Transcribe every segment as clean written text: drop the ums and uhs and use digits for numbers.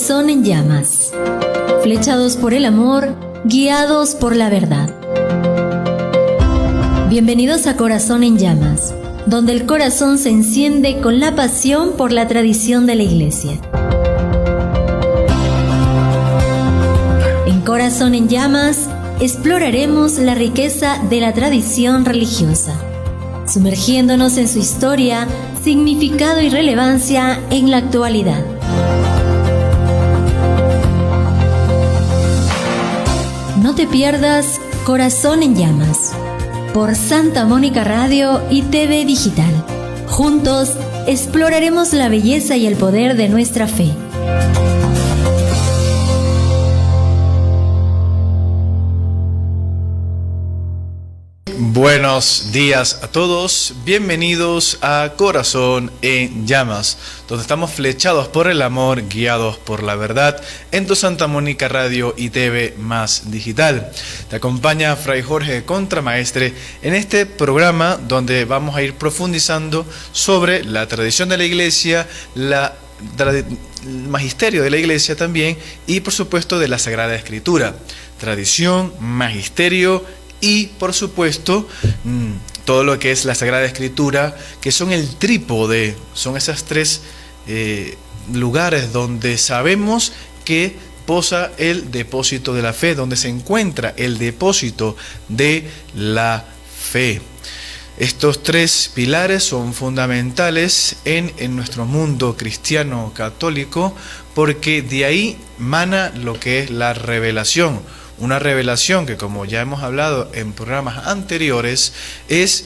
Corazón en llamas. Flechados por el amor, guiados por la verdad. Bienvenidos a Corazón en llamas, donde el corazón se enciende con la pasión por la tradición de la Iglesia. En Corazón en llamas, exploraremos la riqueza de la tradición religiosa, sumergiéndonos en su historia, significado y relevancia en la actualidad. No te pierdas Corazón en llamas por Santa Mónica Radio y TV Digital. Juntos exploraremos la belleza y el poder de nuestra fe. Buenos días a todos, bienvenidos a Corazón en Llamas, donde estamos flechados por el amor, guiados por la verdad, en tu Santa Mónica Radio y TV más digital. Te acompaña Fray Jorge Contramaestre en este programa donde vamos a ir profundizando sobre la tradición de la Iglesia, el magisterio de la Iglesia también y por supuesto de la Sagrada Escritura. Tradición, magisterio y, por supuesto, todo lo que es la Sagrada Escritura, que son el trípode, son esas tres lugares donde sabemos que posa el depósito de la fe, donde se encuentra el depósito de la fe. Estos tres pilares son fundamentales en nuestro mundo cristiano católico, porque de ahí mana lo que es la revelación. Una revelación que, como ya hemos hablado en programas anteriores, es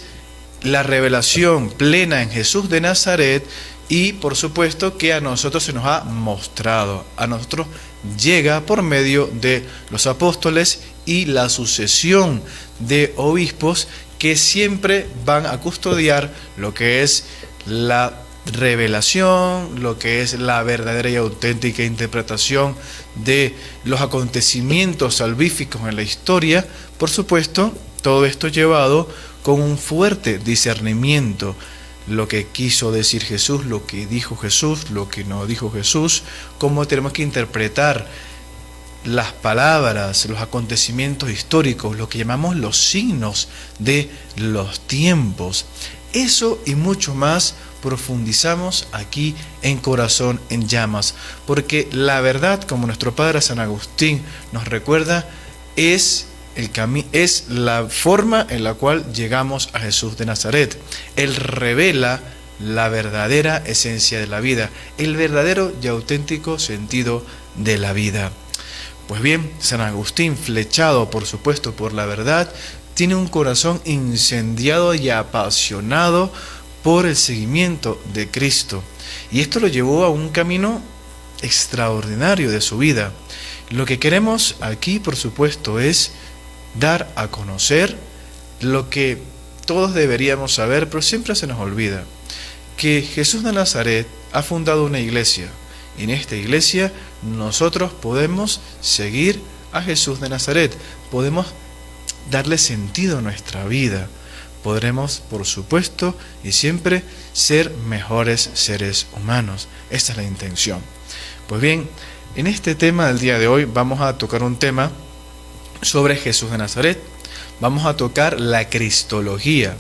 la revelación plena en Jesús de Nazaret y, por supuesto, que a nosotros se nos ha mostrado. A nosotros llega por medio de los apóstoles y la sucesión de obispos que siempre van a custodiar lo que es la revelación, lo que es la verdadera y auténtica interpretación de los acontecimientos salvíficos en la historia. Por supuesto, todo esto llevado con un fuerte discernimiento, lo que quiso decir Jesús, lo que dijo Jesús, lo que no dijo Jesús, cómo tenemos que interpretar las palabras, los acontecimientos históricos, lo que llamamos los signos de los tiempos. Eso y mucho más profundizamos aquí en Corazón en Llamas, porque la verdad, como nuestro Padre San Agustín nos recuerda, es la forma en la cual llegamos a Jesús de Nazaret. Él revela la verdadera esencia de la vida, el verdadero y auténtico sentido de la vida. Pues bien, San Agustín, flechado por supuesto por la verdad, tiene un corazón incendiado y apasionado por el seguimiento de Cristo. Y esto lo llevó a un camino extraordinario de su vida. Lo que queremos aquí, por supuesto, es dar a conocer lo que todos deberíamos saber, pero siempre se nos olvida, que Jesús de Nazaret ha fundado una iglesia. Y en esta iglesia nosotros podemos seguir a Jesús de Nazaret, podemos darle sentido a nuestra vida. Podremos, por supuesto, y siempre ser mejores seres humanos. Esta es la intención. Pues bien, en este tema del día de hoy vamos a tocar un tema sobre Jesús de Nazaret. Vamos a tocar la cristología.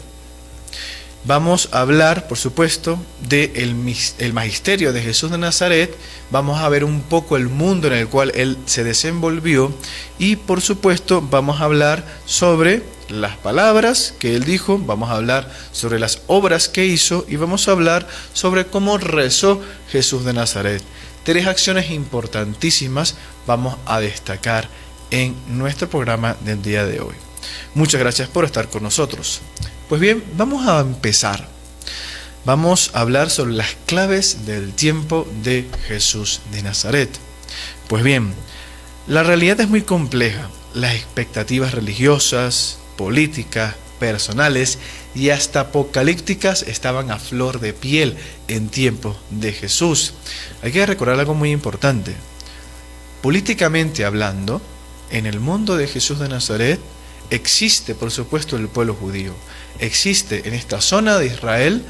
Vamos a hablar, por supuesto, del magisterio de Jesús de Nazaret. Vamos a ver un poco el mundo en el cual él se desenvolvió. Y, por supuesto, vamos a hablar sobre las palabras que él dijo, vamos a hablar sobre las obras que hizo y vamos a hablar sobre cómo rezó Jesús de Nazaret. Tres acciones importantísimas vamos a destacar en nuestro programa del día de hoy. Muchas gracias por estar con nosotros. Pues bien, vamos a empezar. Vamos a hablar sobre las claves del tiempo de Jesús de Nazaret. Pues bien, la realidad es muy compleja. Las expectativas religiosas, políticas, personales y hasta apocalípticas estaban a flor de piel en tiempos de Jesús. Hay que recordar algo muy importante. Políticamente hablando, en el mundo de Jesús de Nazaret existe, por supuesto, el pueblo judío. Existe en esta zona de Israel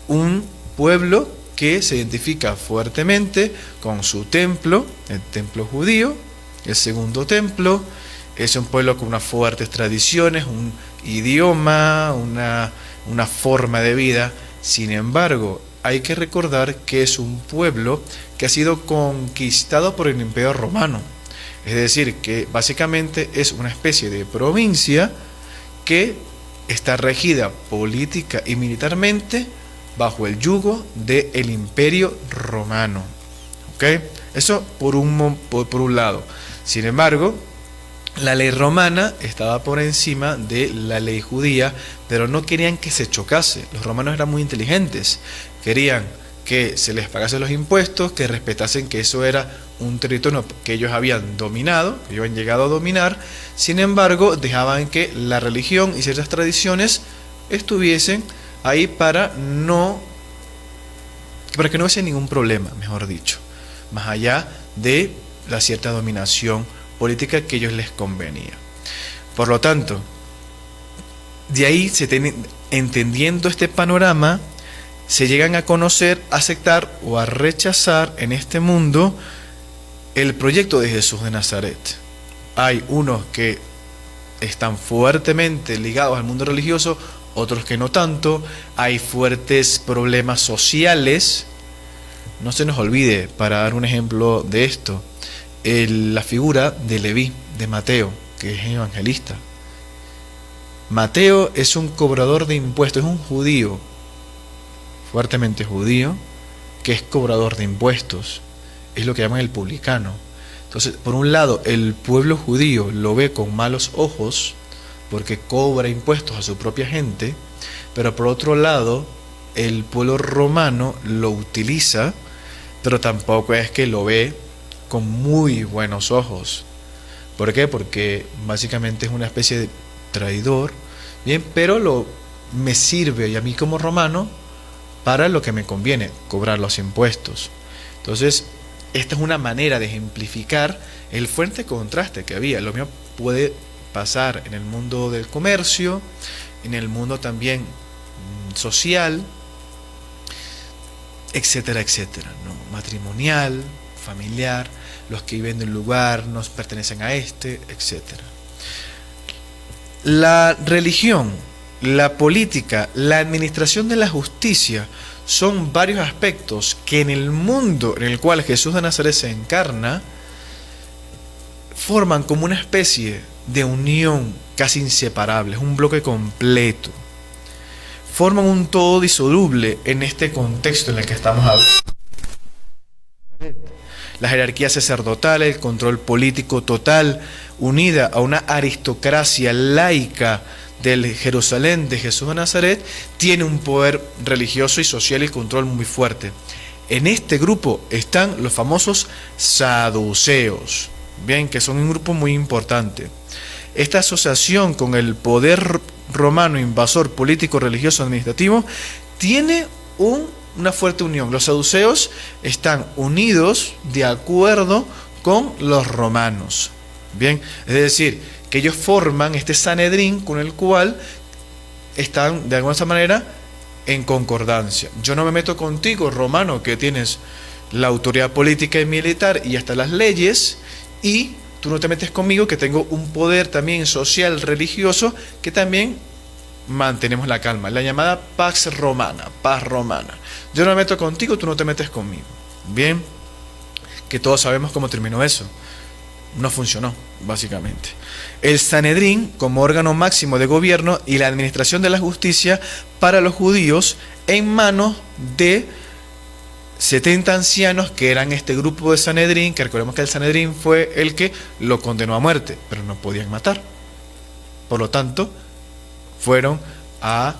un pueblo que se identifica fuertemente con su templo, el templo judío, el segundo templo. Es un pueblo con unas fuertes tradiciones, un idioma, una forma de vida. Sin embargo, hay que recordar que es un pueblo que ha sido conquistado por el Imperio Romano. Es decir, que básicamente es una especie de provincia que está regida política y militarmente bajo el yugo del Imperio Romano. ¿Ok? Eso por un lado. Sin embargo, la ley romana estaba por encima de la ley judía, pero no querían que se chocase. Los romanos eran muy inteligentes. Querían que se les pagase los impuestos, que respetasen que eso era un territorio que ellos habían dominado, que ellos habían llegado a dominar. Sin embargo, dejaban que la religión y ciertas tradiciones estuviesen ahí para que no hubiese ningún problema, mejor dicho, más allá de la cierta dominación política que a ellos les convenía. Por lo tanto, de ahí entendiendo este panorama, se llegan a conocer, a aceptar o a rechazar en este mundo el proyecto de Jesús de Nazaret. Hay unos que están fuertemente ligados al mundo religioso, otros que no tanto. Hay fuertes problemas sociales. No se nos olvide, para dar un ejemplo de esto, la figura de Leví, de Mateo, que es evangelista. Mateo es un cobrador de impuestos, es un judío, fuertemente judío, que es cobrador de impuestos. Es lo que llaman el publicano. Entonces, por un lado, el pueblo judío lo ve con malos ojos porque cobra impuestos a su propia gente, pero por otro lado, el pueblo romano lo utiliza, pero tampoco es que lo ve con muy buenos ojos. ¿Por qué? Porque básicamente es una especie de traidor, bien, pero me sirve, y a mí como romano, para lo que me conviene, cobrar los impuestos. Entonces, esta es una manera de ejemplificar el fuerte contraste que había. Lo mismo puede pasar en el mundo del comercio, en el mundo también social, etcétera, etcétera, ¿no? Matrimonial, familiar, los que viven del lugar nos pertenecen a este, etcétera. La religión, la política, la administración de la justicia son varios aspectos que en el mundo en el cual Jesús de Nazaret se encarna forman como una especie de unión casi inseparable, es un bloque completo. Forman un todo disoluble en este contexto en el que estamos hablando. La jerarquía sacerdotal, el control político total, unida a una aristocracia laica del Jerusalén de Jesús de Nazaret, tiene un poder religioso y social y control muy fuerte. En este grupo están los famosos saduceos, bien, que son un grupo muy importante. Esta asociación con el poder romano invasor político, religioso, administrativo, tiene una fuerte unión. Los saduceos están unidos de acuerdo con los romanos. Bien, es decir, que ellos forman este Sanedrín con el cual están de alguna manera en concordancia. Yo no me meto contigo, romano, que tienes la autoridad política y militar y hasta las leyes, y tú no te metes conmigo, que tengo un poder también social, religioso, que también mantenemos la calma. La llamada pax romana, paz romana. Yo no me meto contigo, tú no te metes conmigo. Bien, que todos sabemos cómo terminó eso. No funcionó, básicamente. El Sanedrín, como órgano máximo de gobierno y la administración de la justicia para los judíos, en manos de 70 ancianos que eran este grupo de Sanedrín, que recordemos que el Sanedrín fue el que lo condenó a muerte, pero no podían matar. Por lo tanto, fueron a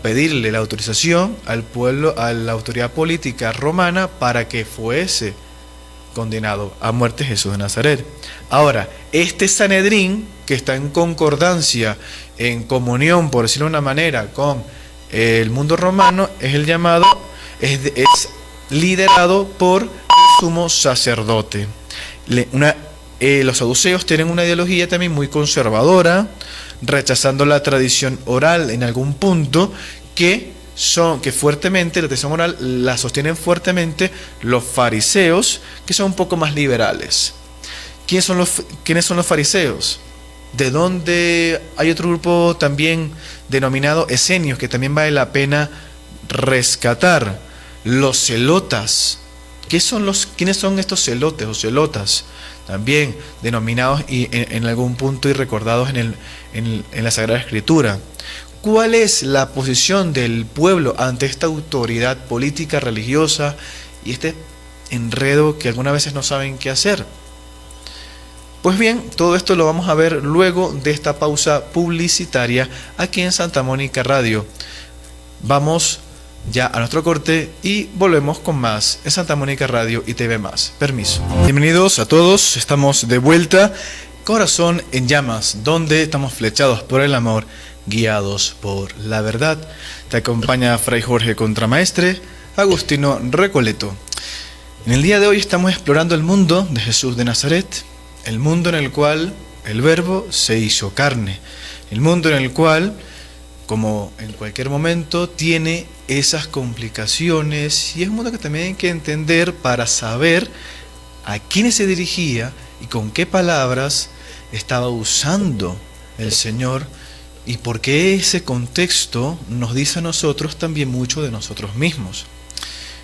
pedirle la autorización al pueblo, a la autoridad política romana, para que fuese condenado a muerte Jesús de Nazaret. Ahora, este Sanedrín, que está en concordancia, en comunión, por decirlo de una manera, con el mundo romano, es el llamado, es liderado por el sumo sacerdote. Los saduceos tienen una ideología también muy conservadora, rechazando la tradición oral en algún punto, que que fuertemente, la tradición oral la sostienen fuertemente los fariseos, que son un poco más liberales. ¿Quiénes son los fariseos? De dónde hay otro grupo también denominado esenios, que también vale la pena rescatar. Los celotas. ¿Quiénes son estos celotes o celotas? También denominados en algún punto y recordados en la Sagrada Escritura. ¿Cuál es la posición del pueblo ante esta autoridad política, religiosa y este enredo que algunas veces no saben qué hacer? Pues bien, todo esto lo vamos a ver luego de esta pausa publicitaria aquí en Santa Mónica Radio. Vamos ya a nuestro corte y volvemos con más en Santa Mónica Radio y TV Más. Permiso. Bienvenidos a todos, estamos de vuelta. Corazón en Llamas, donde estamos flechados por el amor, guiados por la verdad. Te acompaña Fray Jorge Contramaestre, Agustino Recoleto. En el día de hoy estamos explorando el mundo de Jesús de Nazaret, el mundo en el cual el Verbo se hizo carne, el mundo en el cual, como en cualquier momento, tiene esas complicaciones, y es un mundo que también hay que entender para saber a quiénes se dirigía y con qué palabras estaba usando el Señor, y por qué ese contexto nos dice a nosotros también mucho de nosotros mismos.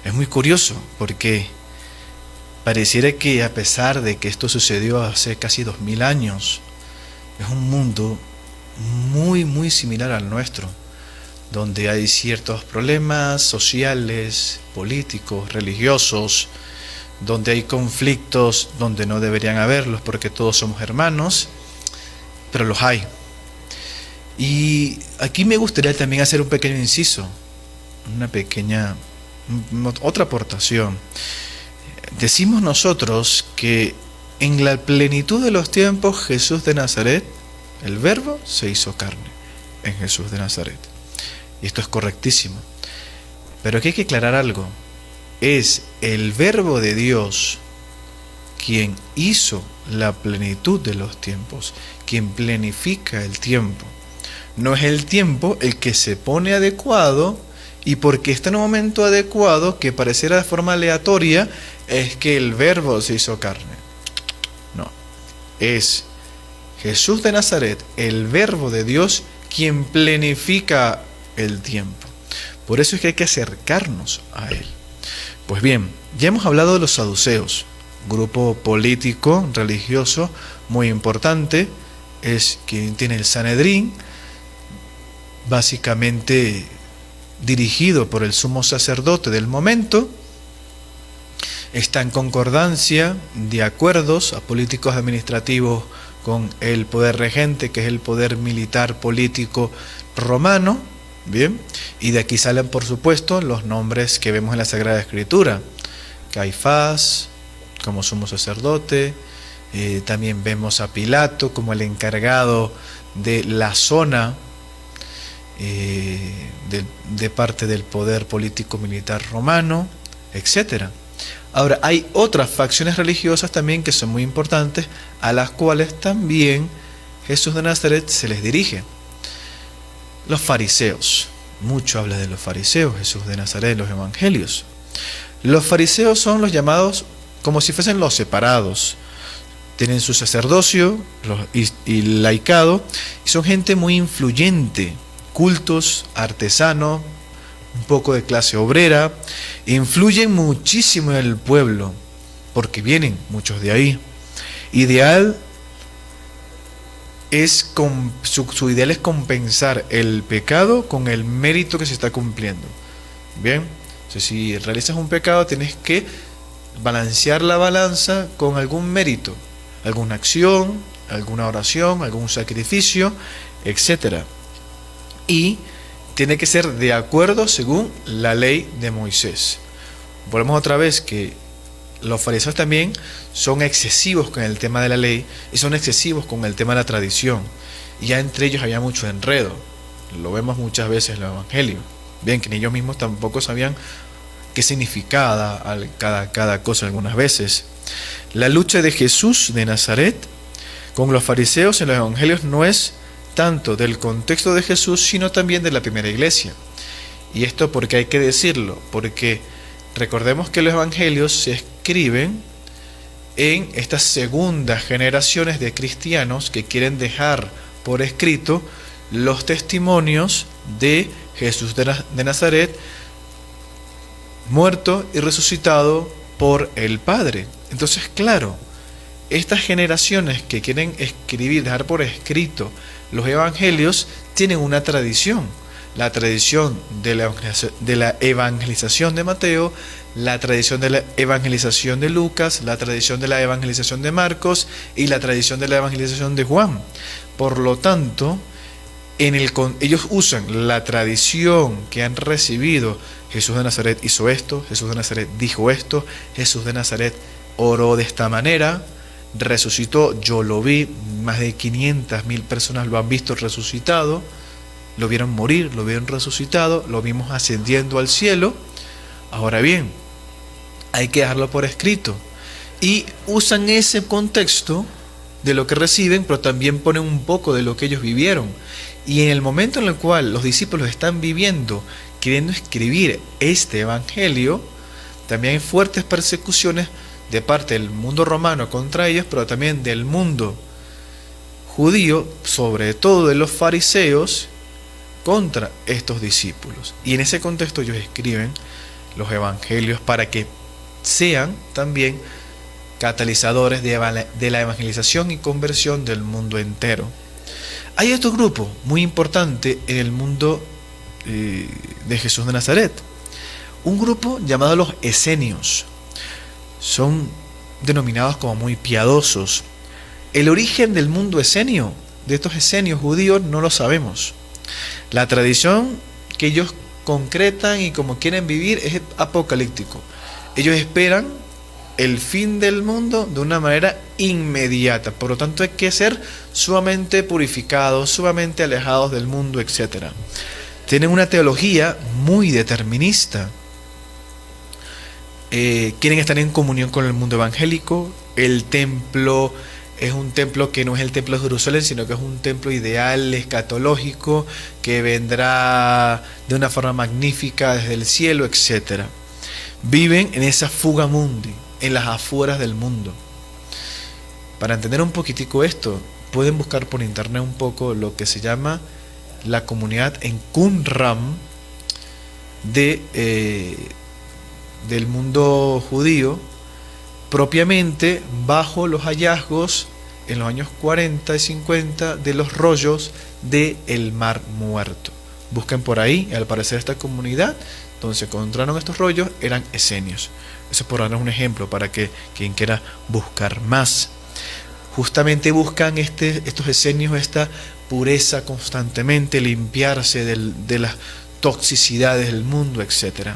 Es muy curioso porque pareciera que, a pesar de que esto sucedió hace casi 2000 años, es un mundo muy, muy similar al nuestro, donde hay ciertos problemas sociales, políticos, religiosos, donde hay conflictos donde no deberían haberlos porque todos somos hermanos, pero los hay. Y aquí me gustaría también hacer un pequeño inciso, otra aportación. Decimos nosotros que en la plenitud de los tiempos Jesús de Nazaret, el Verbo se hizo carne en Jesús de Nazaret. Y esto es correctísimo. Pero aquí hay que aclarar algo. Es el Verbo de Dios quien hizo la plenitud de los tiempos, quien planifica el tiempo. No es el tiempo el que se pone adecuado, y porque está en un momento adecuado que pareciera de forma aleatoria, es que el Verbo se hizo carne. No, es Jesús de Nazaret, el Verbo de Dios, quien planifica el tiempo. Por eso es que hay que acercarnos a Él. Pues bien, ya hemos hablado de los saduceos, grupo político, religioso, muy importante. Es quien tiene el Sanedrín, básicamente dirigido por el sumo sacerdote del momento. Está en concordancia de acuerdos a políticos administrativos con el poder regente, que es el poder militar político romano. Bien, y de aquí salen, por supuesto, los nombres que vemos en la Sagrada Escritura. Caifás como sumo sacerdote, también vemos a Pilato como el encargado de la zona de parte del poder político militar romano, etc. Ahora, hay otras facciones religiosas también que son muy importantes, a las cuales también Jesús de Nazaret se les dirige. Los fariseos. Mucho habla de los fariseos Jesús de Nazaret en los evangelios. Los fariseos son los llamados como si fuesen los separados. Tienen su sacerdocio y laicado, y son gente muy influyente, cultos, artesanos, un poco de clase obrera, influyen muchísimo en el pueblo, porque vienen muchos de ahí. Su ideal es compensar el pecado con el mérito que se está cumpliendo. Bien, entonces, si realizas un pecado, tienes que balancear la balanza con algún mérito, alguna acción, alguna oración, algún sacrificio, etc. Y tiene que ser de acuerdo según la ley de Moisés. Volvemos otra vez que los fariseos también son excesivos con el tema de la ley y son excesivos con el tema de la tradición. Y ya entre ellos había mucho enredo. Lo vemos muchas veces en los evangelios. Bien, que ni ellos mismos tampoco sabían qué significaba cada cosa algunas veces. La lucha de Jesús de Nazaret con los fariseos en los evangelios no es tanto del contexto de Jesús, sino también de la primera iglesia. Y esto porque hay que decirlo, porque recordemos que los evangelios se escriben en estas segundas generaciones de cristianos que quieren dejar por escrito los testimonios de Jesús de Nazaret, muerto y resucitado por el Padre. Entonces, claro, estas generaciones que quieren escribir, dejar por escrito los evangelios, tienen una tradición. La tradición de la evangelización de Mateo, la tradición de la evangelización de Lucas, la tradición de la evangelización de Marcos y la tradición de la evangelización de Juan. Por lo tanto, ellos usan la tradición que han recibido. Jesús de Nazaret hizo esto, Jesús de Nazaret dijo esto, Jesús de Nazaret oró de esta manera, resucitó, yo lo vi, más de 500.000 personas lo han visto resucitado, lo vieron morir, lo vieron resucitado, lo vimos ascendiendo al cielo. Ahora bien, hay que dejarlo por escrito. Y usan ese contexto de lo que reciben, pero también ponen un poco de lo que ellos vivieron. Y en el momento en el cual los discípulos están viviendo, queriendo escribir este evangelio, también hay fuertes persecuciones de parte del mundo romano contra ellos, pero también del mundo judío, sobre todo de los fariseos, contra estos discípulos. Y en ese contexto ellos escriben los evangelios para que sean también catalizadores de la evangelización y conversión del mundo entero. Hay otro grupo muy importante en el mundo de Jesús de Nazaret, un grupo llamado los esenios. Son denominados como muy piadosos. El origen del mundo esenio, de estos esenios judíos, no lo sabemos. La tradición que ellos concretan y como quieren vivir es apocalíptico. Ellos esperan el fin del mundo de una manera inmediata. Por lo tanto, hay que ser sumamente purificados, sumamente alejados del mundo, etc. Tienen una teología muy determinista. Quieren estar en comunión con el mundo evangélico. El templo es un templo que no es el templo de Jerusalén, sino que es un templo ideal, escatológico, que vendrá de una forma magnífica desde el cielo, etc. Viven en esa fuga mundi, en las afueras del mundo. Para entender un poquitico esto, pueden buscar por internet un poco lo que se llama la comunidad en Qumran del mundo judío, propiamente bajo los hallazgos en los años 40 y 50 de los rollos del Mar Muerto. Busquen por ahí, y al parecer esta comunidad donde se encontraron estos rollos eran esenios. Eso por darnos un ejemplo para que quien quiera buscar más. Justamente buscan estos esenios esta pureza constantemente, limpiarse de las toxicidades del mundo, etc.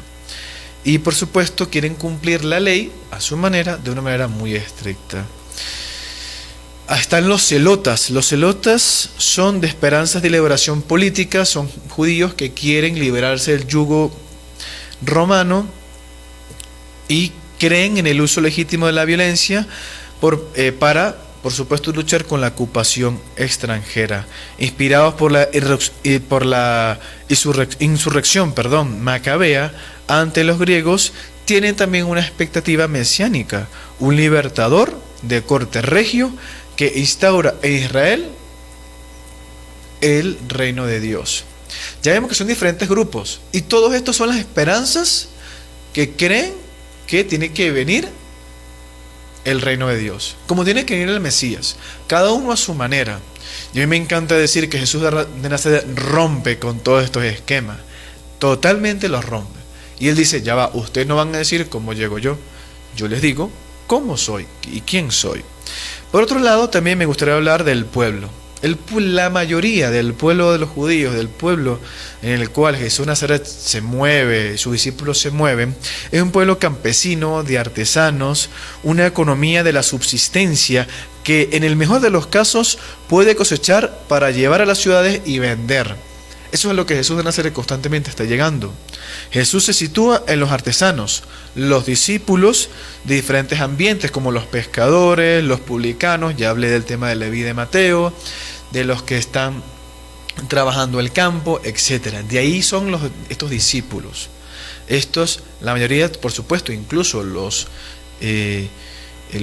Y por supuesto quieren cumplir la ley a su manera, de una manera muy estricta. Están los celotas. Los celotas son de esperanzas de liberación política, son judíos que quieren liberarse del yugo romano y creen en el uso legítimo de la violencia para, por supuesto, luchar con la ocupación extranjera. Inspirados por la insurrección macabea ante los griegos, tienen también una expectativa mesiánica, un libertador de corte regio que instaura en Israel el reino de Dios. Ya vemos que son diferentes grupos y todos estos son las esperanzas que creen que tiene que venir el reino de Dios, como tiene que venir el Mesías, cada uno a su manera. Y a mí me encanta decir que Jesús de Nazaret rompe con todos estos esquemas, totalmente los rompe. Y él dice, ya va, ustedes no van a decir cómo llego yo les digo cómo soy y quién soy. Por otro lado, también me gustaría hablar del pueblo. La mayoría del pueblo de los judíos, del pueblo en el cual Jesús de Nazaret se mueve, sus discípulos se mueven, es un pueblo campesino, de artesanos, una economía de la subsistencia que en el mejor de los casos puede cosechar para llevar a las ciudades y vender. Eso es lo que Jesús de Nazaret constantemente está llegando. Jesús se sitúa en los artesanos, los discípulos de diferentes ambientes como los pescadores, los publicanos, ya hablé del tema de Leví de Mateo, de los que están trabajando el campo, etc. De ahí son estos discípulos. Estos, la mayoría, por supuesto, incluso los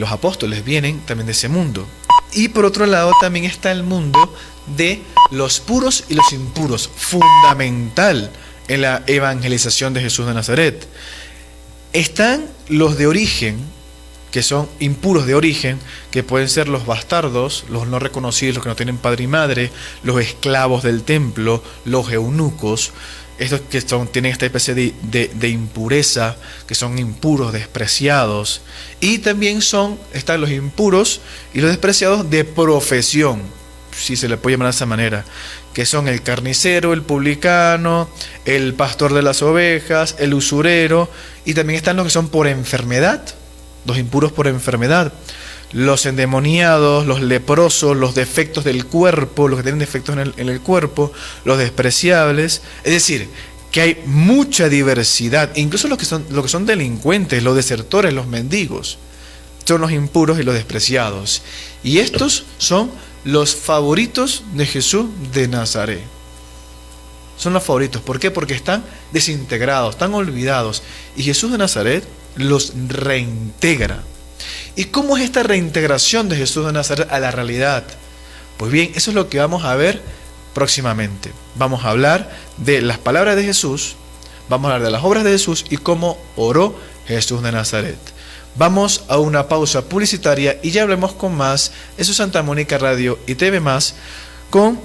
apóstoles vienen también de ese mundo. Y por otro lado también está el mundo de los puros y los impuros, fundamental en la evangelización de Jesús de Nazaret. Están los de origen, que son impuros de origen, que pueden ser los bastardos, los no reconocidos, los que no tienen padre y madre, los esclavos del templo, los eunucos, estos que tienen esta especie de impureza, que son impuros, despreciados. Y también están los impuros y los despreciados de profesión, si se le puede llamar de esa manera, que son el carnicero, el publicano, el pastor de las ovejas, el usurero, y también están los que son por enfermedad, los impuros por enfermedad, los endemoniados, los leprosos, los defectos del cuerpo, los que tienen defectos en el cuerpo, los despreciables. Es decir, que hay mucha diversidad, incluso los que son delincuentes, los desertores, los mendigos, son los impuros y los despreciados. Y estos son los favoritos de Jesús de Nazaret. Son los favoritos. ¿Por qué? Porque están desintegrados, están olvidados. Y Jesús de Nazaret los reintegra. ¿Y cómo es esta reintegración de Jesús de Nazaret a la realidad? Pues bien, eso es lo que vamos a ver próximamente. Vamos a hablar de las palabras de Jesús, vamos a hablar de las obras de Jesús y cómo oró Jesús de Nazaret. Vamos a una pausa publicitaria y ya hablemos con más. Eso es Santa Mónica Radio y TV Más con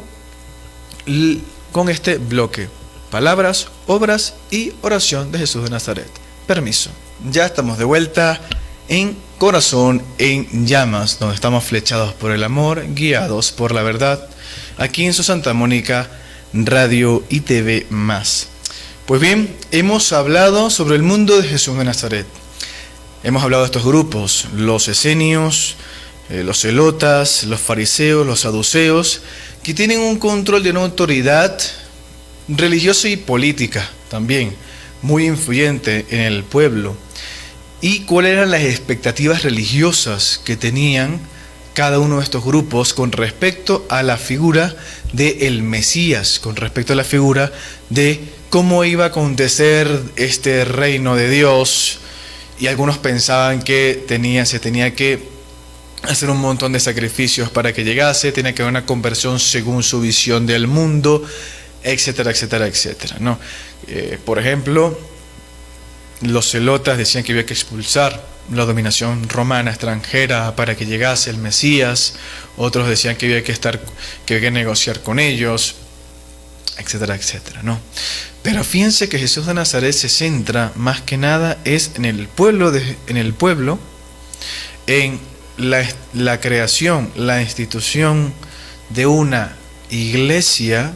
este bloque. Palabras, obras y oración de Jesús de Nazaret. Permiso. Ya estamos de vuelta en Corazón en Llamas, donde estamos flechados por el amor, guiados por la verdad, aquí en su Santa Mónica Radio y TV Más. Pues bien, hemos hablado sobre el mundo de Jesús de Nazaret. Hemos hablado de estos grupos, los esenios, los celotas, los fariseos, los saduceos, que tienen un control de una autoridad religiosa y política también, muy influyente en el pueblo. ¿Y cuáles eran las expectativas religiosas que tenían cada uno de estos grupos con respecto a la figura del Mesías, con respecto a la figura de cómo iba a acontecer este reino de Dios? Y algunos pensaban que se tenía que hacer un montón de sacrificios para que llegase, tenía que haber una conversión según su visión del mundo, etcétera, etcétera, etcétera, ¿no? Por ejemplo, los celotas decían que había que expulsar la dominación romana extranjera para que llegase el Mesías. Otros decían que había que negociar con ellos, etcétera, etcétera, ¿no? Pero fíjense que Jesús de Nazaret se centra más que nada en el pueblo, en la creación, la institución de una iglesia.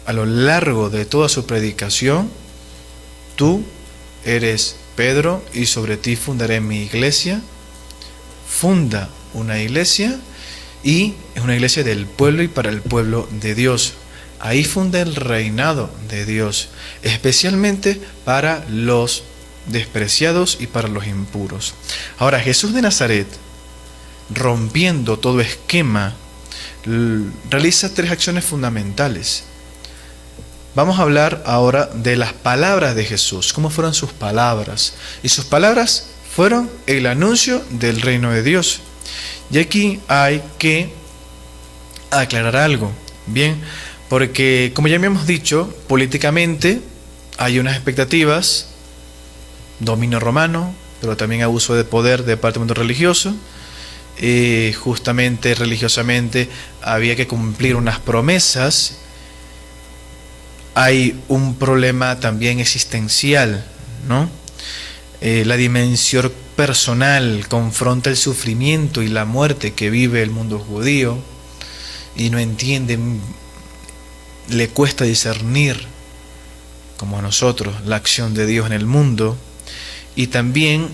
A lo largo de toda su predicación, tú eres Pedro y sobre ti fundaré mi iglesia. Funda una iglesia y es una iglesia del pueblo y para el pueblo de Dios. Ahí funda el reinado de Dios, especialmente para los despreciados y para los impuros. Ahora, Jesús de Nazaret, rompiendo todo esquema, realiza 3 acciones fundamentales. Vamos a hablar ahora de las palabras de Jesús, cómo fueron sus palabras. Y sus palabras fueron el anuncio del reino de Dios. Y aquí hay que aclarar algo, bien, porque como ya habíamos dicho, políticamente hay unas expectativas, dominio romano, pero también abuso de poder de parte del mundo religioso. Justamente religiosamente había que cumplir unas promesas. Hay un problema también existencial, ¿no? La dimensión personal confronta el sufrimiento y la muerte que vive el mundo judío y no entiende, le cuesta discernir, como a nosotros, la acción de Dios en el mundo. Y también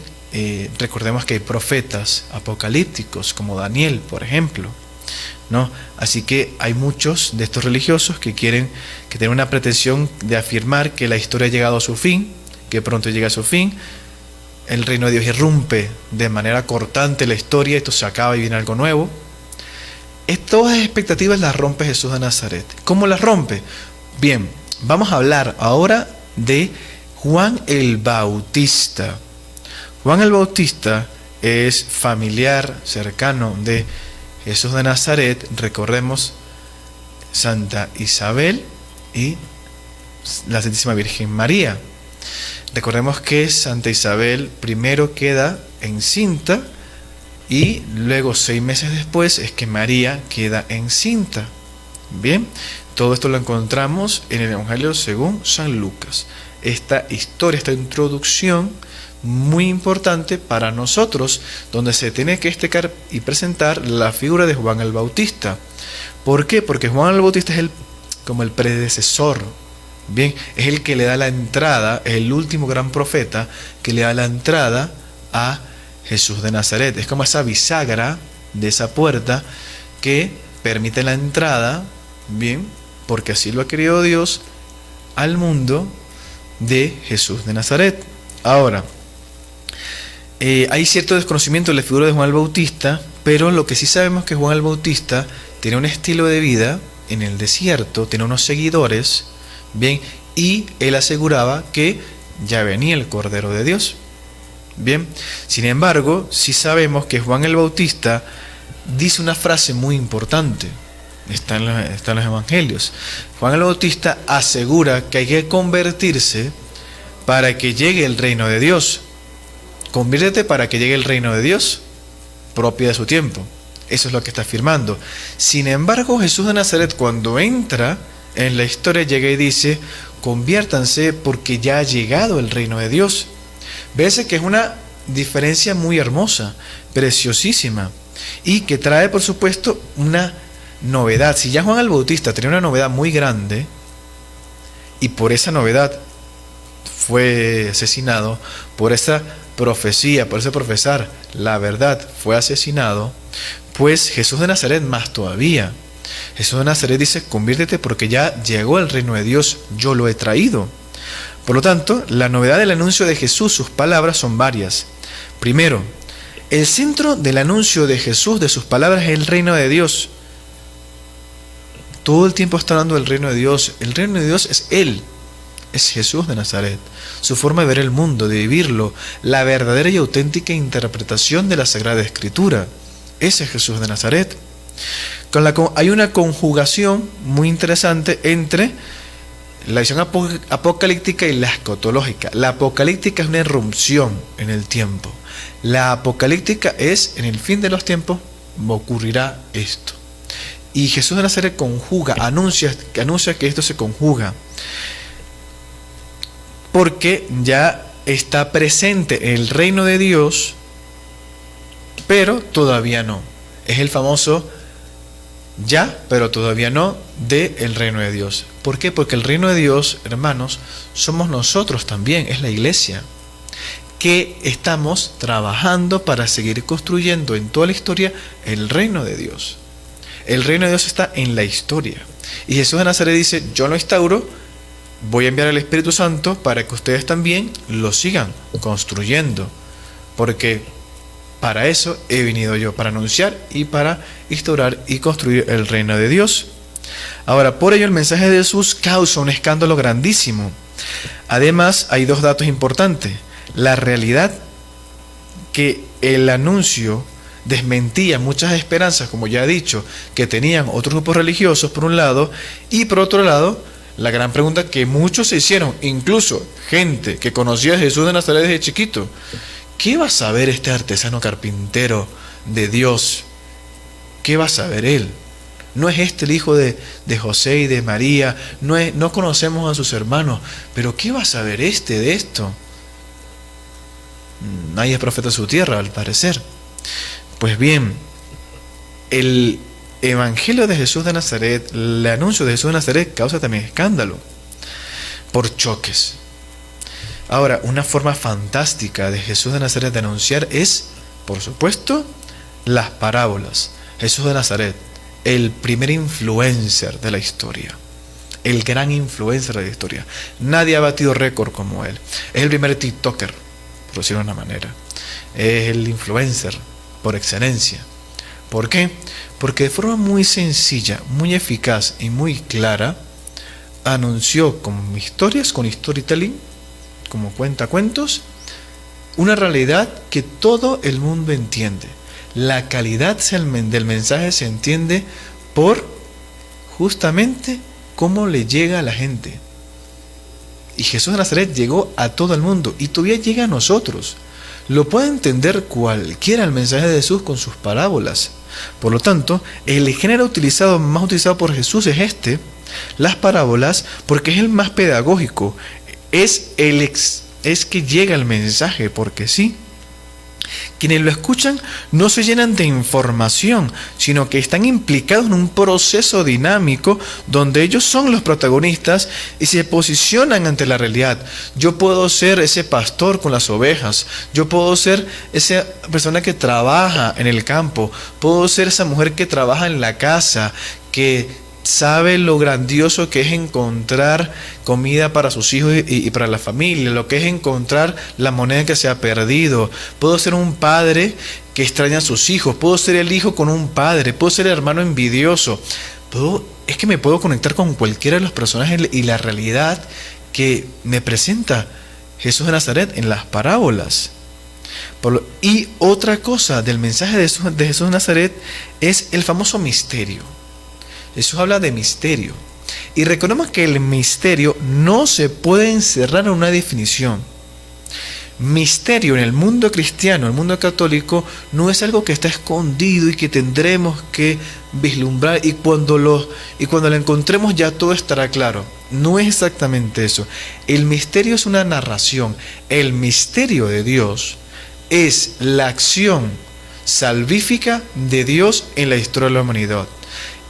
recordemos que hay profetas apocalípticos como Daniel, por ejemplo, ¿no? Así que hay muchos de estos religiosos que tienen una pretensión de afirmar que la historia ha llegado a su fin, que pronto llega a su fin, el reino de Dios irrumpe de manera cortante la historia, esto se acaba y viene algo nuevo. Todas las expectativas las rompe Jesús de Nazaret. ¿Cómo las rompe? Bien, vamos a hablar ahora de Juan el Bautista. Juan el Bautista es familiar, cercano de Jesús de Nazaret. Recordemos Santa Isabel y la Santísima Virgen María. Recordemos que Santa Isabel primero queda encinta y luego 6 meses después es que María queda encinta. Bien, todo esto lo encontramos en el Evangelio según San Lucas. Esta historia, esta introducción muy importante para nosotros, donde se tiene que destacar y presentar la figura de Juan el Bautista. ¿Por qué? Porque Juan el Bautista es como el predecesor. Bien, es el que le da la entrada, es el último gran profeta que le da la entrada a Jesús de Nazaret. Es como esa bisagra de esa puerta que permite la entrada, bien, porque así lo ha querido Dios, al mundo de Jesús de Nazaret. Ahora, hay cierto desconocimiento de la figura de Juan el Bautista, pero lo que sí sabemos es que Juan el Bautista tiene un estilo de vida en el desierto, tiene unos seguidores, bien, y él aseguraba que ya venía el Cordero de Dios. Bien, sin embargo, sí sabemos que Juan el Bautista dice una frase muy importante, está en los evangelios. Juan el Bautista asegura que hay que convertirse para que llegue el reino de Dios. Conviértete para que llegue el reino de Dios, propio de su tiempo. Eso es lo que está afirmando. Sin embargo, Jesús de Nazaret, cuando entra en la historia, llega y dice: conviértanse porque ya ha llegado el reino de Dios. Ves que es una diferencia muy hermosa, preciosísima, y que trae, por supuesto, una novedad. Si ya Juan el Bautista tenía una novedad muy grande, y por esa novedad fue asesinado, por esa profecía, por ese profesar la verdad fue asesinado, pues Jesús de Nazaret más todavía. Jesús de Nazaret dice: conviértete porque ya llegó el reino de Dios, yo lo he traído. Por lo tanto, la novedad del anuncio de Jesús, sus palabras son varias. Primero, el centro del anuncio de Jesús, de sus palabras, es el reino de Dios. Todo el tiempo está hablando del reino de Dios. El reino de Dios es Él, es Jesús de Nazaret. Su forma de ver el mundo, de vivirlo, la verdadera y auténtica interpretación de la Sagrada Escritura. Ese es Jesús de Nazaret. Hay una conjugación muy interesante entre la visión apocalíptica y la escatológica. La apocalíptica es una irrupción en el tiempo. La apocalíptica es: en el fin de los tiempos ocurrirá esto. Y Jesús de Nazaret conjuga, anuncia que esto se conjuga, porque ya está presente el reino de Dios, pero todavía no. Es el famoso ya, pero todavía no, del reino de Dios. ¿Por qué? Porque el reino de Dios, hermanos, somos nosotros también, es la iglesia, que estamos trabajando para seguir construyendo en toda la historia el reino de Dios. El reino de Dios está en la historia. Y Jesús de Nazaret dice: yo lo instauro, voy a enviar al Espíritu Santo para que ustedes también lo sigan construyendo. Porque para eso he venido yo, para anunciar y para instaurar y construir el reino de Dios. Ahora, por ello el mensaje de Jesús causa un escándalo grandísimo. Además, hay 2 datos importantes. La realidad que el anuncio desmentía muchas esperanzas, como ya he dicho, que tenían otros grupos religiosos por un lado, y por otro lado, la gran pregunta que muchos se hicieron, incluso gente que conocía a Jesús de Nazaret desde chiquito: ¿qué va a saber este artesano carpintero de Dios? ¿Qué va a saber él? ¿No es este el hijo de José y de María? No conocemos a sus hermanos, pero ¿qué va a saber este de esto? Nadie es profeta en su tierra, al parecer. Pues bien, el Evangelio de Jesús de Nazaret, el anuncio de Jesús de Nazaret, causa también escándalo por choques. Ahora, una forma fantástica de Jesús de Nazaret de anunciar es, por supuesto, las parábolas. Jesús de Nazaret, el primer influencer de la historia, el gran influencer de la historia. Nadie ha batido récord como él. Es el primer TikToker, por decirlo de una manera. Es el influencer por excelencia. ¿Por qué? porque de forma muy sencilla, muy eficaz y muy clara, anunció con historias, con storytelling, como cuentacuentos, una realidad que todo el mundo entiende. La calidad del mensaje se entiende por justamente cómo le llega a la gente. Y Jesús de Nazaret llegó a todo el mundo y todavía llega a nosotros. Lo puede entender cualquiera el mensaje de Jesús con sus parábolas. Por lo tanto, el género más utilizado por Jesús es las parábolas, porque es el más pedagógico. Es que llega el mensaje, porque sí. Quienes lo escuchan no se llenan de información, sino que están implicados en un proceso dinámico donde ellos son los protagonistas y se posicionan ante la realidad. Yo puedo ser ese pastor con las ovejas, yo puedo ser esa persona que trabaja en el campo, puedo ser esa mujer que trabaja en la casa, que sabe lo grandioso que es encontrar comida para sus hijos y para la familia, lo que es encontrar la moneda que se ha perdido. Puedo ser un padre que extraña a sus hijos, puedo ser el hijo con un padre, puedo ser el hermano envidioso. Es que me puedo conectar con cualquiera de los personajes y la realidad que me presenta Jesús de Nazaret en las parábolas. Y otra cosa del mensaje de Jesús de Nazaret es el famoso misterio. Jesús habla de misterio. Y recordemos que el misterio no se puede encerrar en una definición. Misterio en el mundo cristiano, en el mundo católico, no es algo que está escondido y que tendremos que vislumbrar y cuando lo encontremos ya todo estará claro. No es exactamente eso. El misterio es una narración. El misterio de Dios es la acción salvífica de Dios en la historia de la humanidad.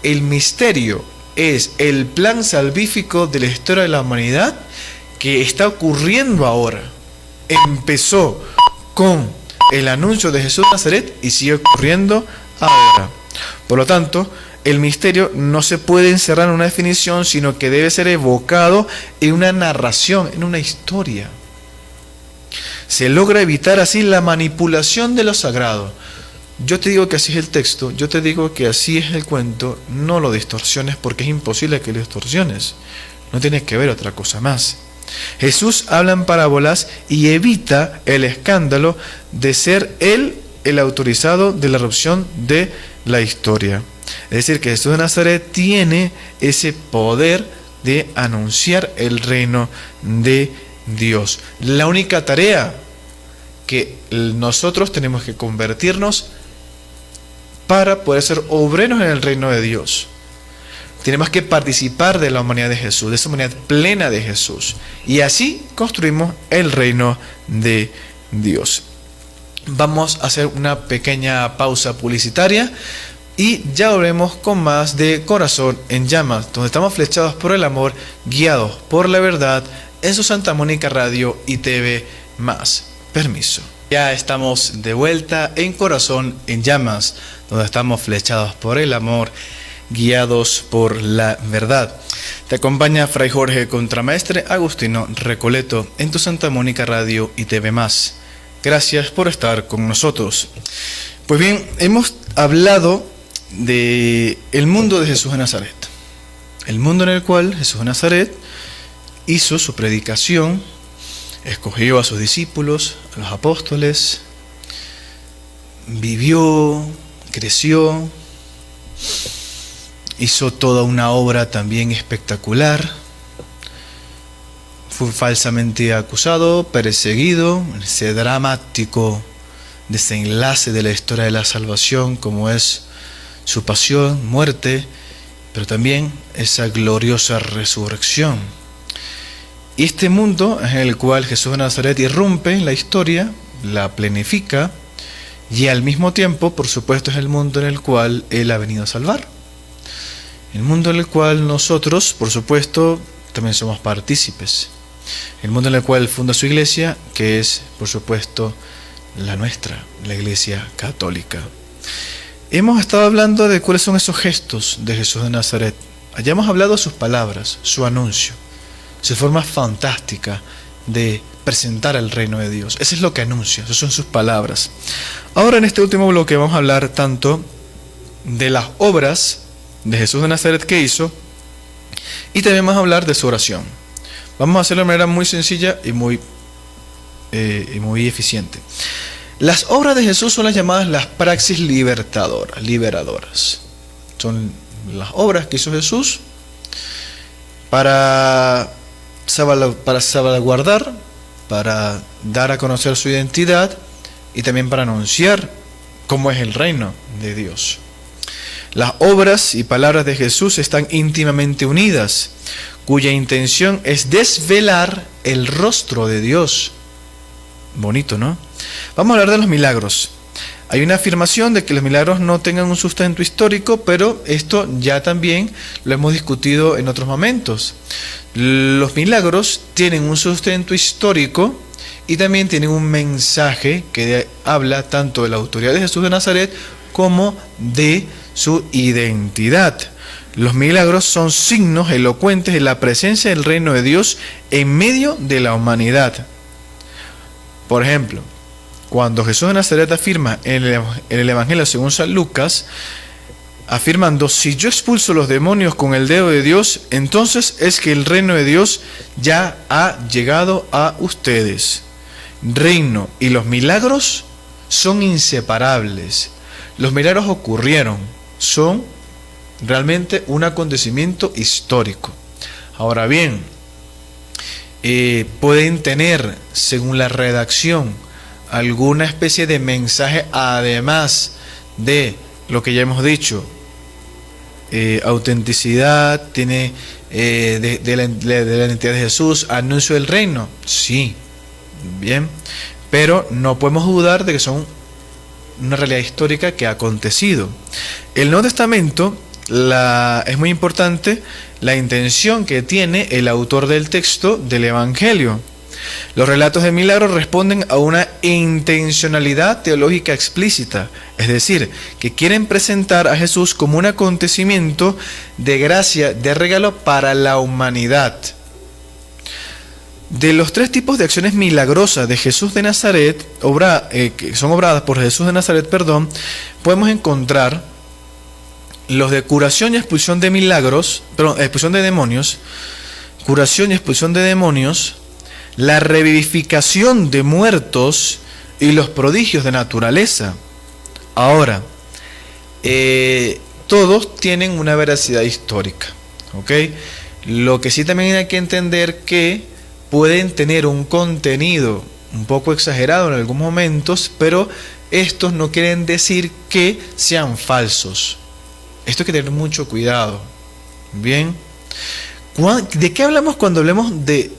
El misterio es el plan salvífico de la historia de la humanidad que está ocurriendo ahora. Empezó con el anuncio de Jesús de Nazaret y sigue ocurriendo ahora. Por lo tanto, el misterio no se puede encerrar en una definición, sino que debe ser evocado en una narración, en una historia. Se logra evitar así la manipulación de lo sagrado. Yo te digo que así es el texto, yo te digo que así es el cuento, no lo distorsiones porque es imposible que lo distorsiones. No tienes que ver otra cosa más. Jesús habla en parábolas y evita el escándalo de ser él el autorizado de la erupción de la historia. Es decir, que Jesús de Nazaret tiene ese poder de anunciar el reino de Dios. La única tarea que nosotros tenemos que convertirnos para poder ser obreros en el reino de Dios. Tenemos que participar de la humanidad de Jesús, de esa humanidad plena de Jesús. Y así construimos el reino de Dios. Vamos a hacer una pequeña pausa publicitaria y ya volvemos con más de Corazón en Llamas, donde estamos flechados por el amor, guiados por la verdad, en su Santa Mónica Radio y TV más. Permiso. Ya estamos de vuelta en Corazón en Llamas, donde estamos flechados por el amor, guiados por la verdad. Te acompaña Fray Jorge Contramaestre Agustino Recoleto en tu Santa Mónica Radio y TV más. Gracias por estar con nosotros. Pues bien, hemos hablado de el mundo de Jesús de Nazaret. El mundo en el cual Jesús de Nazaret hizo su predicación, escogió a sus discípulos, a los apóstoles, vivió, creció, hizo toda una obra también espectacular, fue falsamente acusado, perseguido, ese dramático desenlace de la historia de la salvación como es su pasión, muerte, pero también esa gloriosa resurrección. Y este mundo en el cual Jesús de Nazaret irrumpe en la historia, la planifica, y al mismo tiempo, por supuesto, es el mundo en el cual Él ha venido a salvar. El mundo en el cual nosotros, por supuesto, también somos partícipes. El mundo en el cual funda su iglesia, que es, por supuesto, la nuestra, la Iglesia Católica. Hemos estado hablando de cuáles son esos gestos de Jesús de Nazaret. Allá hemos hablado de sus palabras, su anuncio, su forma fantástica de presentar el reino de Dios. Eso es lo que anuncia, esas son sus palabras. Ahora en este último bloque vamos a hablar tanto de las obras de Jesús de Nazaret que hizo, y también vamos a hablar de su oración. Vamos a hacerlo de manera muy sencilla y muy eficiente. Las obras de Jesús son las llamadas las praxis liberadoras. Son las obras que hizo Jesús para salvaguardar, para dar a conocer su identidad y también para anunciar cómo es el reino de Dios. Las obras y palabras de Jesús están íntimamente unidas, cuya intención es desvelar el rostro de Dios. Bonito, ¿no? Vamos a hablar de los milagros. Hay una afirmación de que los milagros no tengan un sustento histórico, pero esto ya también lo hemos discutido en otros momentos. Los milagros tienen un sustento histórico y también tienen un mensaje que habla tanto de la autoridad de Jesús de Nazaret como de su identidad. Los milagros son signos elocuentes de la presencia del reino de Dios en medio de la humanidad. Por ejemplo, cuando Jesús de Nazaret afirma en el Evangelio según San Lucas, afirmando: si yo expulso los demonios con el dedo de Dios, entonces es que el reino de Dios ya ha llegado a ustedes. Reino y los milagros son inseparables. Los milagros ocurrieron, son realmente un acontecimiento histórico. Ahora bien, pueden tener, según la redacción, alguna especie de mensaje además de lo que ya hemos dicho. Autenticidad, tiene de la identidad de Jesús, anuncio del reino, sí, bien, pero no podemos dudar de que son una realidad histórica que ha acontecido. El Nuevo Testamento es muy importante la intención que tiene el autor del texto del Evangelio. Los relatos de milagros responden a una intencionalidad teológica explícita, es decir, que quieren presentar a Jesús como un acontecimiento de gracia, de regalo para la humanidad. De los tres tipos de acciones milagrosas de Jesús de Nazaret, que son obradas por Jesús de Nazaret, podemos encontrar los de curación y expulsión de expulsión de demonios, curación y expulsión de demonios, la revivificación de muertos y los prodigios de naturaleza. Ahora, todos tienen una veracidad histórica, ¿ok? Lo que sí también hay que entender que pueden tener un contenido un poco exagerado en algunos momentos, pero estos no quieren decir que sean falsos. Esto hay que tener mucho cuidado. Bien, ¿de qué hablamos cuando hablamos de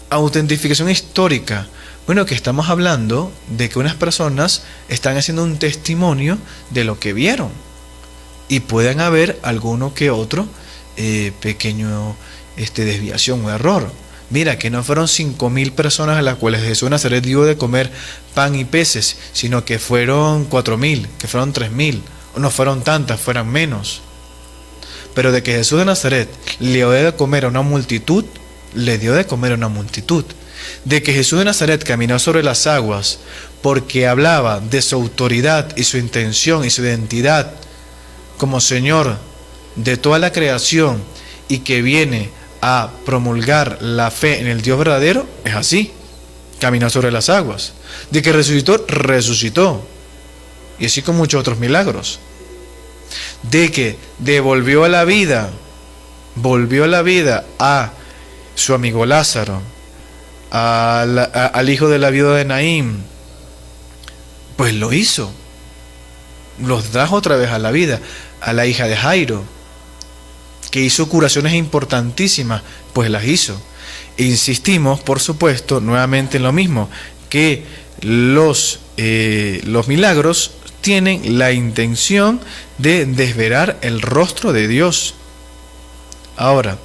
autentificación histórica? Bueno, que estamos hablando de que unas personas están haciendo un testimonio de lo que vieron, y pueden haber alguno que otro pequeño desviación o error. Mira, que no fueron 5.000 personas a las cuales Jesús de Nazaret dio de comer pan y peces, sino que fueron 4.000, que fueron 3.000, o no fueron tantas, fueran menos. Pero de que Jesús de Nazaret le dio de comer a una multitud, le dio de comer a una multitud. De que Jesús de Nazaret caminó sobre las aguas porque hablaba de su autoridad y su intención y su identidad como Señor de toda la creación, y que viene a promulgar la fe en el Dios verdadero, es así, caminó sobre las aguas. De que resucitó, y así con muchos otros milagros. De que volvió a la vida a su amigo Lázaro, al hijo de la viuda de Naín, pues lo hizo, los trajo otra vez a la vida. A la hija de Jairo, que hizo curaciones importantísimas, pues las hizo. Insistimos, por supuesto, nuevamente en lo mismo, que los milagros tienen la intención de desvelar el rostro de Dios. Ahora,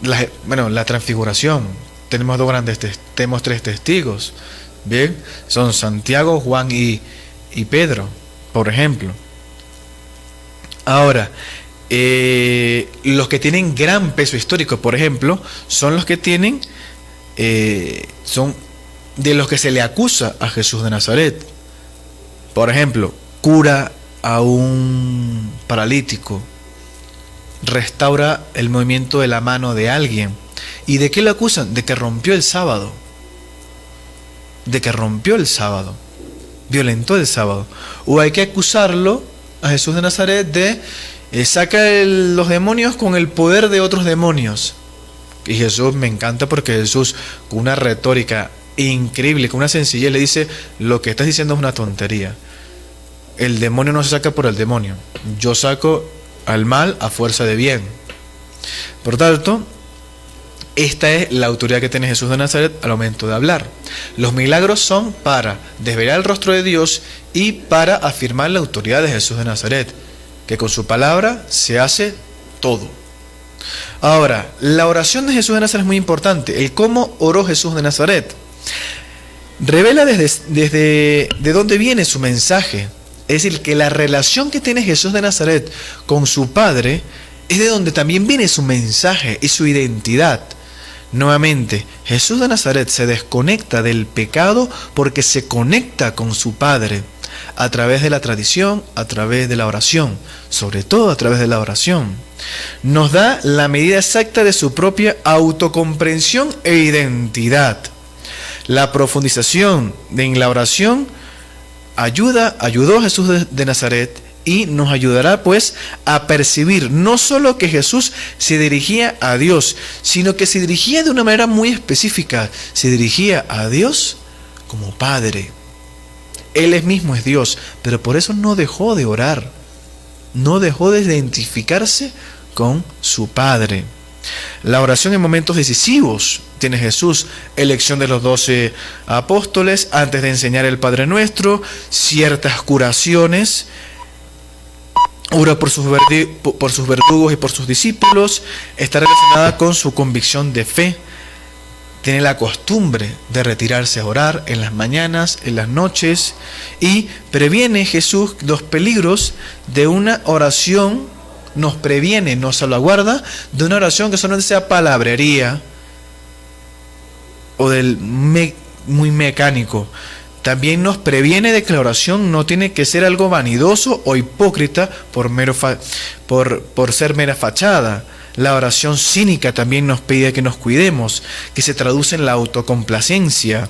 la transfiguración, tenemos tenemos tres testigos, bien, son Santiago, Juan y Pedro, por ejemplo. Ahora, los que tienen gran peso histórico, por ejemplo, son los que tienen, son de los que se le acusa a Jesús de Nazaret. Por ejemplo, cura a un paralítico, restaura el movimiento de la mano de alguien. ¿Y de qué lo acusan? De que rompió el sábado. De que rompió el sábado. Violentó el sábado. O hay que acusarlo a Jesús de Nazaret de saca los demonios con el poder de otros demonios. Y Jesús, me encanta porque Jesús, con una retórica increíble, con una sencillez, le dice: lo que estás diciendo es una tontería. El demonio no se saca por el demonio. Yo saco al mal a fuerza de bien. Por tanto, esta es la autoridad que tiene Jesús de Nazaret al momento de hablar. Los milagros son para desvelar el rostro de Dios y para afirmar la autoridad de Jesús de Nazaret, que con su palabra se hace todo. Ahora, la oración de Jesús de Nazaret es muy importante. El cómo oró Jesús de Nazaret revela desde de dónde viene su mensaje. Es decir, que la relación que tiene Jesús de Nazaret con su Padre es de donde también viene su mensaje y su identidad. Nuevamente, Jesús de Nazaret se desconecta del pecado porque se conecta con su Padre a través de la tradición, a través de la oración, sobre todo a través de la oración. Nos da la medida exacta de su propia autocomprensión e identidad. La profundización en la oración ayudó a Jesús de Nazaret y nos ayudará pues a percibir no solo que Jesús se dirigía a Dios, sino que se dirigía de una manera muy específica. Se dirigía a Dios como Padre. Él mismo es Dios, pero por eso no dejó de orar, no dejó de identificarse con su Padre. La oración en momentos decisivos tiene Jesús: elección de los 12 apóstoles antes de enseñar el Padre Nuestro, ciertas curaciones, ora por sus verdugos y por sus discípulos. Está relacionada con su convicción de fe. Tiene la costumbre de retirarse a orar en las mañanas, en las noches, y previene Jesús los peligros de una oración. Nos previene, nos salvaguarda de una oración que solamente sea palabrería o muy mecánico. También nos previene de que la oración no tiene que ser algo vanidoso o hipócrita por ser mera fachada. La oración cínica también nos pide que nos cuidemos, que se traduce en la autocomplacencia.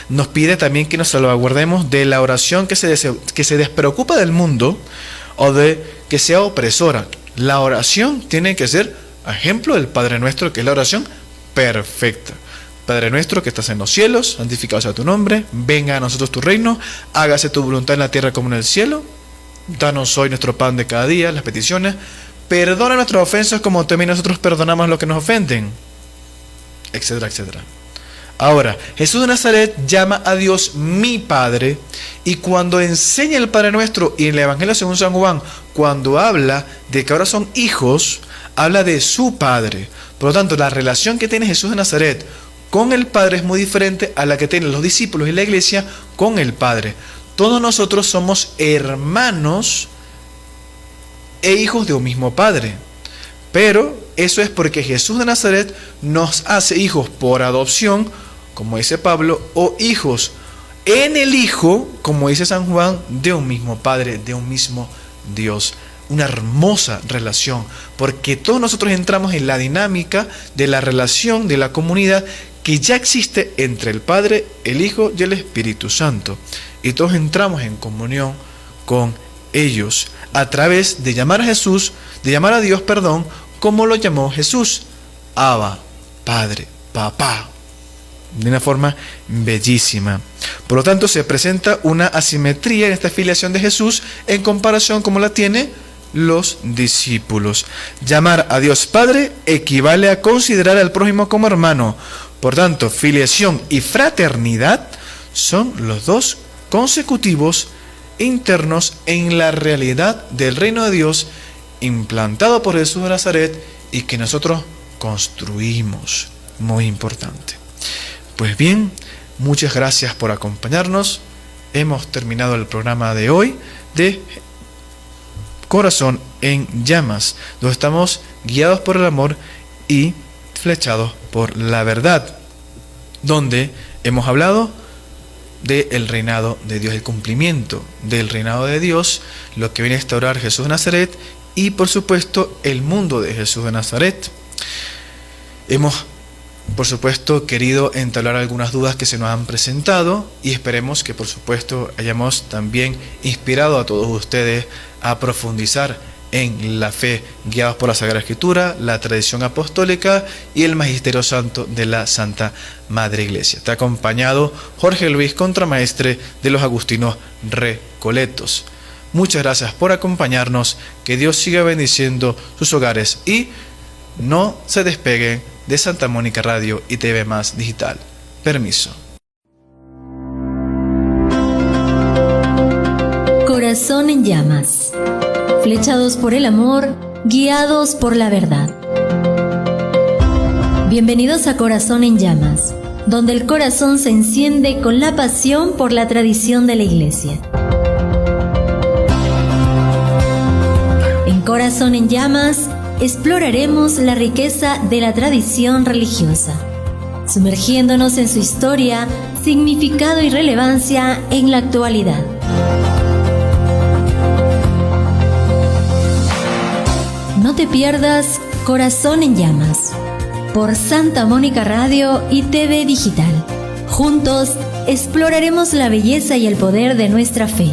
Nos pide también que nos salvaguardemos de la oración que se despreocupa del mundo o de que sea opresora. La oración tiene que ser ejemplo del Padre Nuestro, que es la oración perfecta. Padre nuestro que estás en los cielos, santificado sea tu nombre, venga a nosotros tu reino, hágase tu voluntad en la tierra como en el cielo. Danos hoy nuestro pan de cada día, las peticiones. Perdona nuestras ofensas como también nosotros perdonamos a los que nos ofenden, etcétera, etcétera. Ahora, Jesús de Nazaret llama a Dios mi Padre, y cuando enseña el Padre Nuestro y en el Evangelio según San Juan, cuando habla de que ahora son hijos, habla de su Padre. Por lo tanto, la relación que tiene Jesús de Nazaret con el Padre es muy diferente a la que tienen los discípulos y la iglesia con el Padre. Todos nosotros somos hermanos e hijos de un mismo Padre. Pero eso es porque Jesús de Nazaret nos hace hijos por adopción, como dice Pablo, o hijos en el Hijo, como dice San Juan, de un mismo Padre, de un mismo Dios. Una hermosa relación, porque todos nosotros entramos en la dinámica de la relación, de la comunidad que ya existe entre el Padre, el Hijo y el Espíritu Santo. Y todos entramos en comunión con ellos a través de llamar a Jesús, de llamar a Dios, como lo llamó Jesús: Abba, Padre, Papá, de una forma bellísima. Por lo tanto, se presenta una asimetría en esta filiación de Jesús en comparación como la tiene los discípulos. Llamar a Dios Padre equivale a considerar al prójimo como hermano. Por tanto, filiación y fraternidad son los dos consecutivos internos en la realidad del reino de Dios implantado por Jesús de Nazaret y que nosotros construimos. Muy importante. Pues bien, muchas gracias por acompañarnos. Hemos terminado el programa de hoy de Corazón en Llamas, donde estamos guiados por el amor y flechados por la verdad, donde hemos hablado del reinado de Dios, el cumplimiento del reinado de Dios, lo que viene a instaurar Jesús de Nazaret y por supuesto el mundo de Jesús de Nazaret. Hemos por supuesto querido entablar algunas dudas que se nos han presentado y esperemos que por supuesto hayamos también inspirado a todos ustedes a profundizar en la fe, guiados por la Sagrada Escritura, la tradición apostólica y el magisterio santo de la Santa Madre Iglesia. Está acompañado Jorge Luis, contramaestre de los Agustinos Recoletos. Muchas gracias por acompañarnos, que Dios siga bendiciendo sus hogares y no se despeguen de Santa Mónica Radio y TV Más Digital. Permiso. Corazón en llamas. Flechados por el amor, guiados por la verdad. Bienvenidos a Corazón en Llamas, donde el corazón se enciende con la pasión por la tradición de la Iglesia. En Corazón en Llamas, exploraremos la riqueza de la tradición religiosa, sumergiéndonos en su historia, significado y relevancia en la actualidad. No te pierdas Corazón en Llamas por Santa Mónica Radio y TV Digital. Juntos exploraremos la belleza y el poder de nuestra fe.